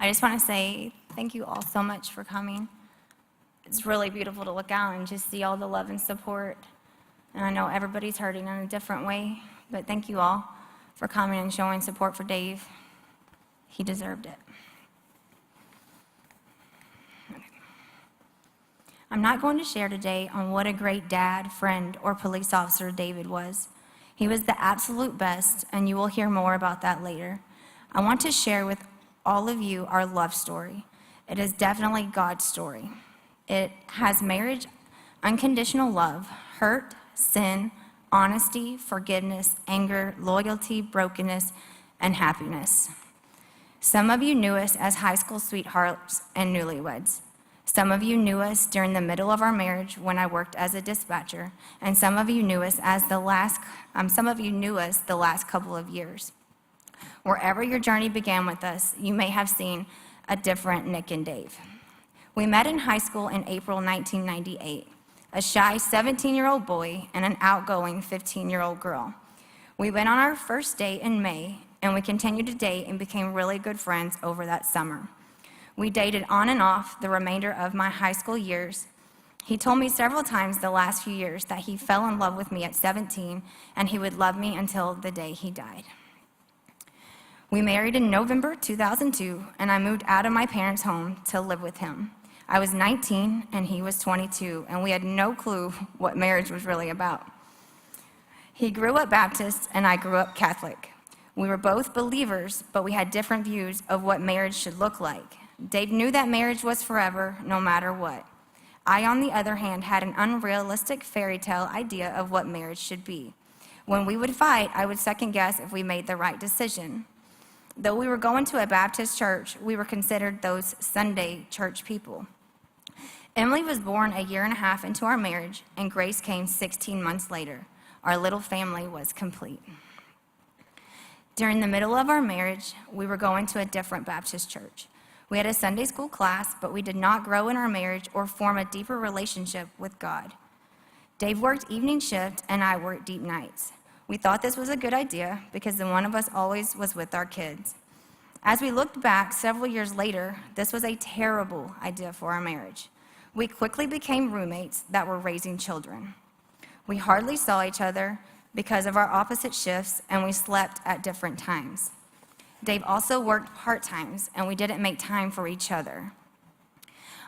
I just want to say thank you all so much for coming. It's really beautiful to look out and just see all the love and support. And I know everybody's hurting in a different way, but thank you all for coming and showing support for Dave. He deserved it. Okay. I'm not going to share today on what a great dad, friend, or police officer David was. He was the absolute best, and you will hear more about that later. I want to share with all of you our love story. It is definitely God's story. It has marriage, unconditional love, hurt, sin, honesty, forgiveness, anger, loyalty, brokenness, and happiness. Some of you knew us as high school sweethearts and newlyweds. Some of you knew us during the middle of our marriage when I worked as a dispatcher, and some of you knew us the last couple of years. Wherever your journey began with us, you may have seen a different Nick and Dave. We met in high school in April 1998, a shy 17-year-old boy and an outgoing 15-year-old girl. We went on our first date in May, and we continued to date and became really good friends over that summer. We dated on and off the remainder of my high school years. He told me several times the last few years that he fell in love with me at 17, and he would love me until the day he died. We married in November 2002, and I moved out of my parents' home to live with him. I was 19 and he was 22, and we had no clue what marriage was really about. He grew up Baptist and I grew up Catholic. We were both believers, but we had different views of what marriage should look like. Dave knew that marriage was forever, no matter what. I, on the other hand, had an unrealistic fairy tale idea of what marriage should be. When we would fight, I would second guess if we made the right decision. Though we were going to a Baptist church, we were considered those Sunday church people. Emily was born a year and a half into our marriage, and Grace came 16 months later. Our little family was complete. During the middle of our marriage, we were going to a different Baptist church. We had a Sunday school class, but we did not grow in our marriage or form a deeper relationship with God. Dave worked evening shift, and I worked deep nights. We thought this was a good idea because the one of us always was with our kids. As we looked back several years later, this was a terrible idea for our marriage. We quickly became roommates that were raising children. We hardly saw each other because of our opposite shifts, and we slept at different times. Dave also worked part-times, and we didn't make time for each other.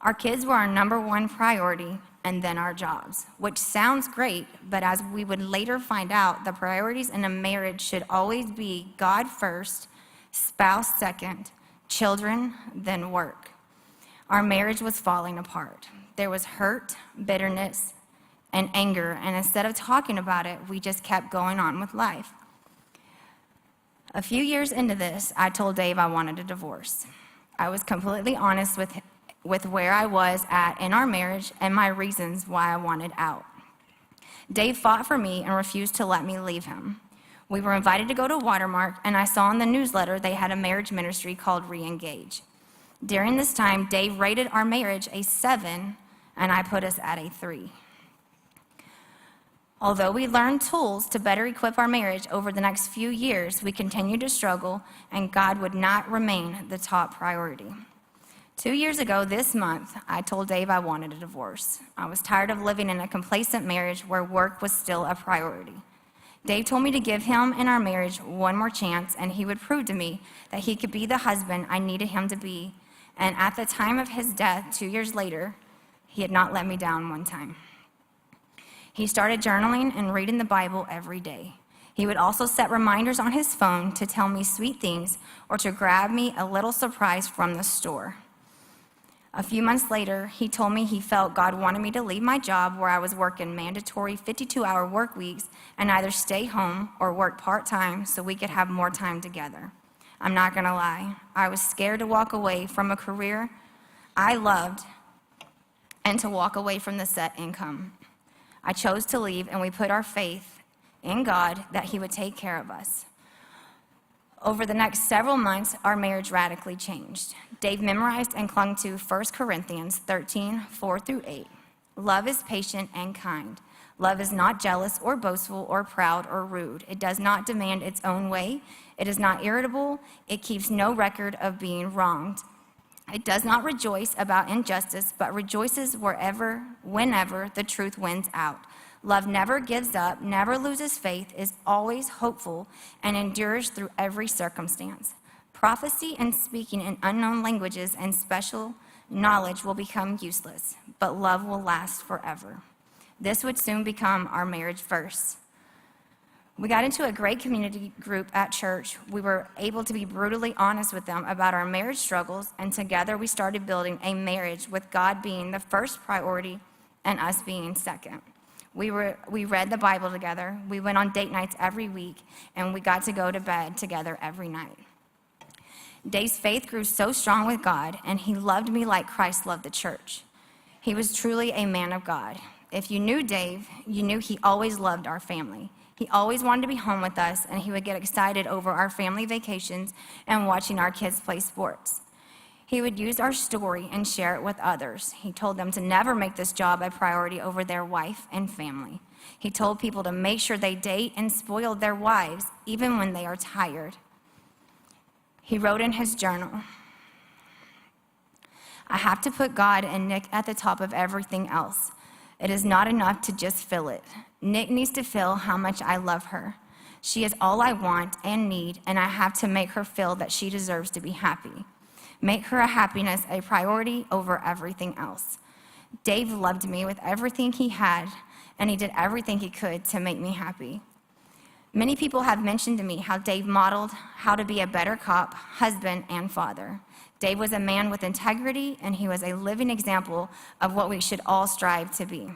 Our kids were our number one priority, and then our jobs, which sounds great, but as we would later find out, the priorities in a marriage should always be God first, spouse second, children, then work. Our marriage was falling apart. There was hurt, bitterness, and anger, and instead of talking about it, we just kept going on with life. A few years into this, I told Dave I wanted a divorce. I was completely honest with where I was at in our marriage and my reasons why I wanted out. Dave fought for me and refused to let me leave him. We were invited to go to Watermark, and I saw in the newsletter they had a marriage ministry called Reengage. During this time, Dave rated our marriage a 7, and I put us at a 3. Although we learned tools to better equip our marriage over the next few years, we continued to struggle, and God would not remain the top priority. 2 years ago this month, I told Dave I wanted a divorce. I was tired of living in a complacent marriage where work was still a priority. Dave told me to give him and our marriage one more chance, and he would prove to me that he could be the husband I needed him to be. And at the time of his death, 2 years later, he had not let me down one time. He started journaling and reading the Bible every day. He would also set reminders on his phone to tell me sweet things or to grab me a little surprise from the store. A few months later, he told me he felt God wanted me to leave my job where I was working mandatory 52-hour work weeks and either stay home or work part-time so we could have more time together. I'm not gonna lie, I was scared to walk away from a career I loved and to walk away from the set income. I chose to leave, and we put our faith in God that he would take care of us. Over the next several months, our marriage radically changed. Dave memorized and clung to 1 Corinthians 13, 4-8. Love is patient and kind. Love is not jealous or boastful or proud or rude. It does not demand its own way. It is not irritable. It keeps no record of being wronged. It does not rejoice about injustice, but rejoices whenever the truth wins out. Love never gives up, never loses faith, is always hopeful, and endures through every circumstance. Prophecy and speaking in unknown languages and special knowledge will become useless, but love will last forever. This would soon become our marriage verse. We got into a great community group at church. We were able to be brutally honest with them about our marriage struggles, and together we started building a marriage with God being the first priority and us being second. We read the Bible together, we went on date nights every week, and we got to go to bed together every night. Dave's faith grew so strong with God, and he loved me like Christ loved the church. He was truly a man of God. If you knew Dave, you knew he always loved our family. He always wanted to be home with us, and he would get excited over our family vacations and watching our kids play sports. He would use our story and share it with others. He told them to never make this job a priority over their wife and family. He told people to make sure they date and spoil their wives, even when they are tired. He wrote in his journal, "I have to put God and Nick at the top of everything else. It is not enough to just feel it. Nick needs to feel how much I love her. She is all I want and need, and I have to make her feel that she deserves to be happy. Make her happiness a priority over everything else." Dave loved me with everything he had, and he did everything he could to make me happy. Many people have mentioned to me how Dave modeled how to be a better cop, husband, and father. Dave was a man with integrity, and he was a living example of what we should all strive to be.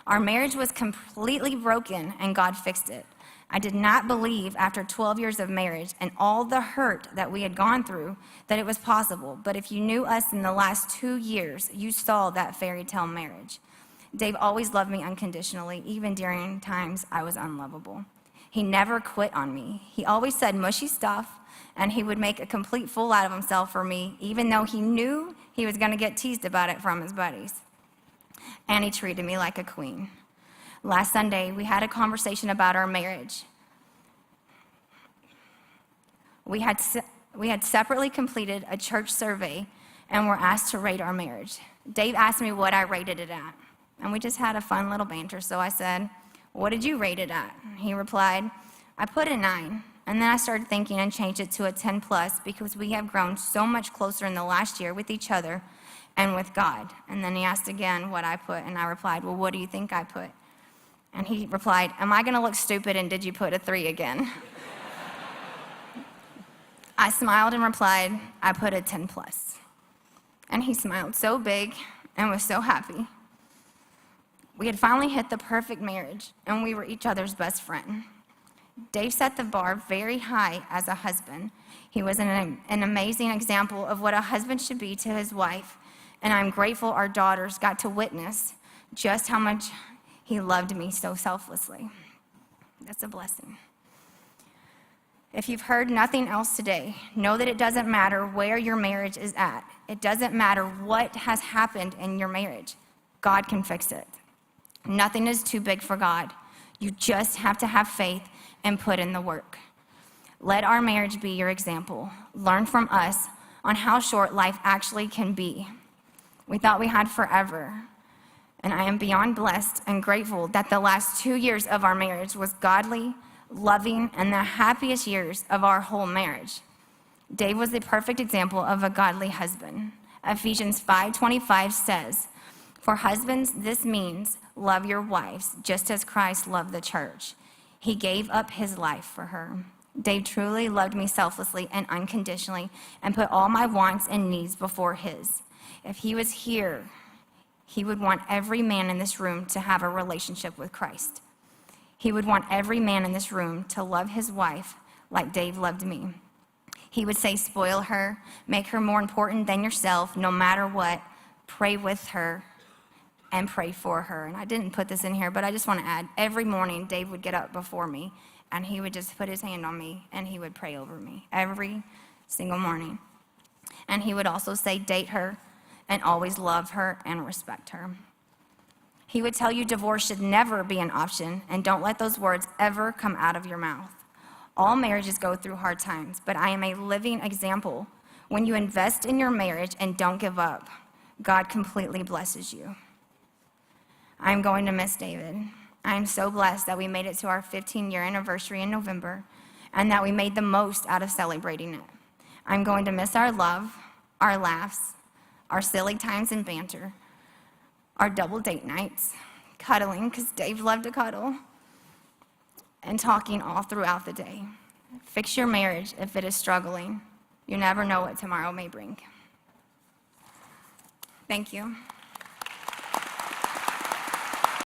Our marriage was completely broken, and God fixed it. I did not believe after 12 years of marriage and all the hurt that we had gone through that it was possible. But if you knew us in the last 2 years, you saw that fairy tale marriage. Dave always loved me unconditionally, even during times I was unlovable. He never quit on me. He always said mushy stuff, and he would make a complete fool out of himself for me, even though he knew he was going to get teased about it from his buddies. And he treated me like a queen. Last Sunday, we had a conversation about our marriage. We had separately completed a church survey and were asked to rate our marriage. Dave asked me what I rated it at, and we just had a fun little banter. So I said, "What did you rate it at?" He replied, "I put a 9. And then I started thinking and changed it to a 10 plus because we have grown so much closer in the last year with each other and with God. And then he asked again what I put, and I replied, "Well, what do you think I put?" And he replied, "Am I going to look stupid, and did you put a 3 again?" I smiled and replied, "I put a 10 plus." And he smiled so big and was so happy. We had finally hit the perfect marriage, and we were each other's best friend. Dave set the bar very high as a husband. He was an amazing example of what a husband should be to his wife, and I'm grateful our daughters got to witness just how much he loved me so selflessly. That's a blessing. If you've heard nothing else today, know that it doesn't matter where your marriage is at. It doesn't matter what has happened in your marriage. God can fix it. Nothing is too big for God. You just have to have faith and put in the work. Let our marriage be your example. Learn from us on how short life actually can be. We thought we had forever, and I am beyond blessed and grateful that the last 2 years of our marriage was godly, loving, and the happiest years of our whole marriage. Dave was the perfect example of a godly husband. Ephesians 5:25 says, "For husbands, this means love your wives just as Christ loved the church. He gave up his life for her." Dave truly loved me selflessly and unconditionally and put all my wants and needs before his. If he was here, he would want every man in this room to have a relationship with Christ. He would want every man in this room to love his wife like Dave loved me. He would say, spoil her, make her more important than yourself, no matter what, pray with her, and pray for her. And I didn't put this in here, but I just want to add, every morning Dave would get up before me, and he would just put his hand on me, and he would pray over me every single morning. And he would also say, date her, and always love her and respect her. He would tell you divorce should never be an option, and don't let those words ever come out of your mouth. All marriages go through hard times, but I am a living example When you invest in your marriage and don't give up, God completely blesses you. I'm going to miss David. I'm so blessed that we made it to our 15-year anniversary in November and that we made the most out of celebrating it. I'm going to miss our love, our laughs, our silly times and banter, our double date nights, cuddling, because Dave loved to cuddle, and talking all throughout the day. Fix your marriage if it is struggling. You never know what tomorrow may bring. Thank you.